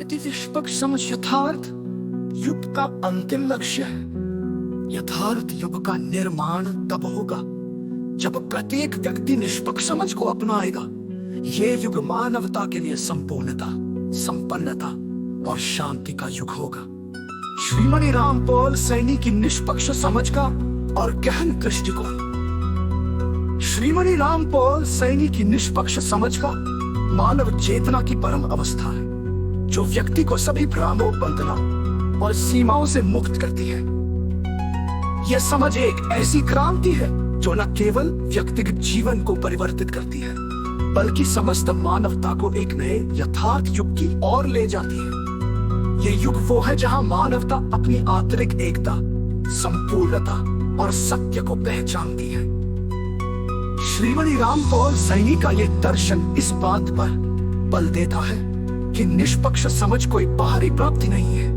यदि निष्पक्ष समझ यथार्थ युग का अंतिम लक्ष्य है, यथार्थ युग का निर्माण तब होगा जब प्रत्येक व्यक्ति निष्पक्ष समझ को अपनाएगा। ये युग मानवता के लिए संपूर्णता, संपन्नता और शांति का युग होगा। श्रीमती राम पॉल सैनी की निष्पक्ष समझ का और गहन दृष्टिकोण। श्रीमती राम पॉल सैनी की निष्पक्ष समझ का मानव चेतना की परम अवस्था है, जो व्यक्ति को सभी भ्रमों, बंधनों और सीमाओं से मुक्त करती है। यह समझ एक ऐसी क्रांति है जो न केवल व्यक्तिगत जीवन को परिवर्तित करती है, बल्कि समस्त मानवता को एक नए यथार्थ युग की ओर ले जाती है। यह युग वो है जहां मानवता अपनी आंतरिक एकता, संपूर्णता और सत्य को पहचानती है। श्रीमती राम पॉल सैनी का यह दर्शन इस बात पर बल देता है कि निष्पक्ष समझ कोई बाहरी प्राप्ति नहीं है।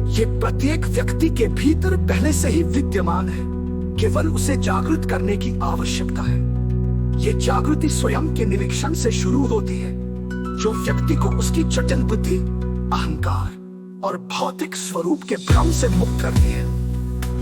ये प्रत्येक व्यक्ति के भीतर पहले से ही विद्यमान है, केवल उसे जागृत करने की आवश्यकता है। ये जागृति स्वयं के निरीक्षण से शुरू होती है, जो व्यक्ति को उसकी जटिल बुद्धि, अहंकार और भौतिक स्वरूप के भ्रम से मुक्त करती है।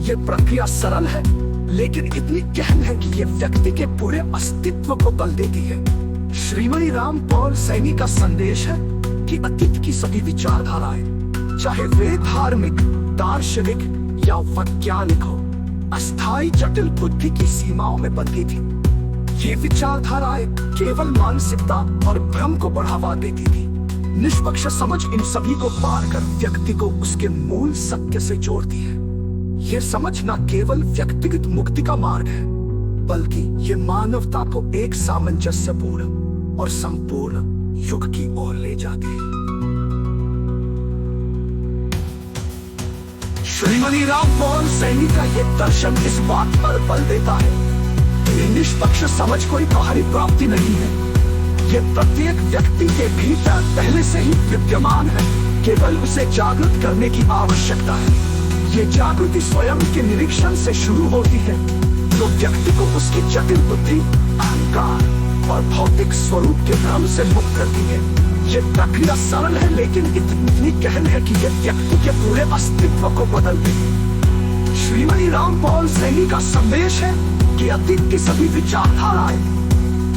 ये प्रक्रिया सरल है, लेकिन इतनी गहन है कि ये व्यक्ति के पूरे अस्तित्व को बल देती है। श्रीमती राम पॉल सैनी का संदेश है कि अतीत की सभी विचारधाराएं, चाहे वे धार्मिक, दार्शनिक या वैज्ञानिक हो, अस्थायी जटिल बुद्धि की सीमाओं में बंधी थी। ये विचारधाराएं केवल मानसिकता और भ्रम को बढ़ावा देती थी। निष्पक्ष समझ इन सभी को पार कर व्यक्ति को उसके मूल सत्य से जोड़ती है। यह समझ न केवल व्यक्तिगत मुक्ति का मार्ग है, बल्कि ये मानवता को एक सामंजस्यपूर्ण और संपूर्ण युग की ओर ले जाती है। श्रीमती राम पॉल सैनी का ये दर्शन इस बात पर बल देता है कि निष्पक्ष समझ कोई बाहरी प्राप्ति नहीं है। ये प्रत्येक व्यक्ति के भीतर पहले से ही विद्यमान है, केवल उसे जागृत करने की आवश्यकता है। ये जागृति स्वयं के निरीक्षण से शुरू होती है, जो व्यक्ति को उसकी जटिल बुद्धि, अहंकार और भौतिक स्वरूप के भ्रम से मुक्त करती है। ये प्रक्रिया सरल है, लेकिन इतनी गहन है कि यह व्यक्ति के पूरे अस्तित्व को बदल देती। श्रीमती राम पॉल सैनी का संदेश है कि अतीत की सभी विचारधाराएं,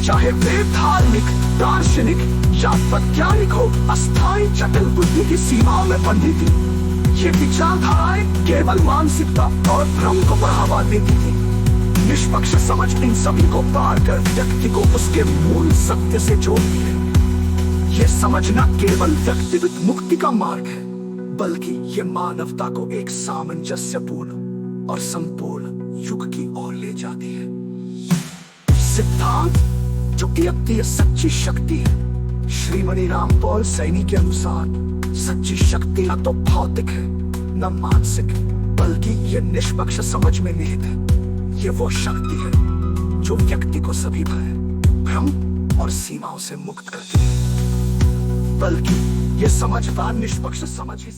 चाहे वे धार्मिक, दार्शनिक या वैज्ञानिक हो, अस्थायी जटिल बुद्धि की सीमाओं में बंधी थी। ये विचारधाराएं केवल मानसिकता और भ्रम को बढ़ावा देती थी। निष्पक्ष समझ इन सभी को पार कर व्यक्ति को उसके मूल सत्य से जोड़ती है। ये समझना केवल व्यक्तिगत मुक्ति का मार्ग है, बल्कि ये मानवता को एक सामंजस्यपूर्ण और संपूर्ण युग की ओर ले जाती है। सिद्धांत जो कि सच्ची शक्ति है। श्रीमती राम पॉल सैनी के अनुसार सच्ची शक्ति न तो भौतिक है, न मानसिक, बल्कि ये निष्पक्ष समझ में निहित है। ये वो शक्ति है जो व्यक्ति को सभी भय, भ्रम और सीमाओं से मुक्त करती है। बल्कि ये समझदार निष्पक्ष समझ ही